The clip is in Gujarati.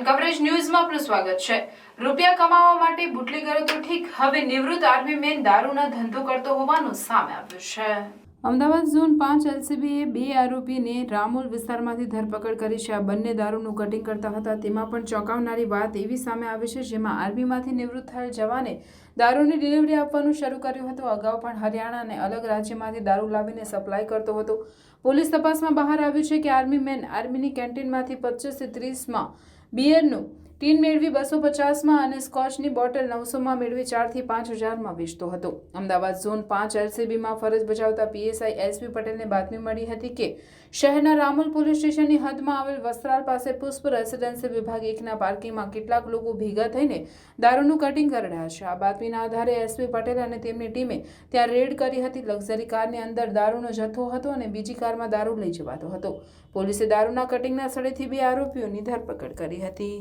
કવરેજ ન્યૂઝમાં આપનું સ્વાગત છે। રૂપિયા કમાવા માટે બુટલેગરો તો ઠીક, હવે નિવૃત્ત આર્મી મેન દારૂના ધંધો કરતો હોવાનું સામે આવ્યું છે। અમદાવાદ ઝોન 5 એલસીબીએ 2 આરોપીને રામોલ વિસ્તારમાંથી ધરપકડ કરી છે। આ બંને દારૂનું કટિંગ કરતા હતા। તેમાં પણ ચોંકાવનારી વાત એવી સામે આવી છે, જેમાં આર્મીમાંથી નિવૃત્ત થયેલ જવાને દારૂની ડિલિવરી આપવાનું શરૂ કર્યું હતું। અગાઉ પણ હરિયાણા અને અલગ રાજ્યમાંથી દારૂ લાવીને સપ્લાય કરતો હતો। પોલીસ તપાસમાં બહાર આવ્યું છે કે આર્મી મેન આર્મીની કેન્ટીનમાંથી 25 થી 30માં બિયરનું ટીન મેળવી 250માં અને સ્કોચની બોટલ 900માં મેળવી 4 થી 5 હજારમાં વેચતો હતો। અમદાવાદ ઝોન 5 એલસીબીમાં ફરજ બજાવતા પીએસઆઈ એસપી પટેલને બાતમી મળી હતી કે શહેરના રામોલ પોલીસ સ્ટેશનની હદમાં આવેલ વસ્ત્રાલ પાસે પુષ્પ રેસિડેન્સી વિભાગ 1ના પાર્કિંગમાં કેટલાક લોકો ભેગા થઈને દારૂનું કટિંગ કરી રહ્યા છે। આ બાતમીના આધારે એસપી પટેલ અને તેમની ટીમે ત્યાં રેડ કરી હતી। લક્ઝરી કારની અંદર દારૂનો જથ્થો હતો અને બીજી કારમાં દારૂ લઈ જવાતો હતો। પોલીસે દારૂના કટિંગના સ્થળેથી 2 આરોપીઓની ધરપકડ કરી હતી।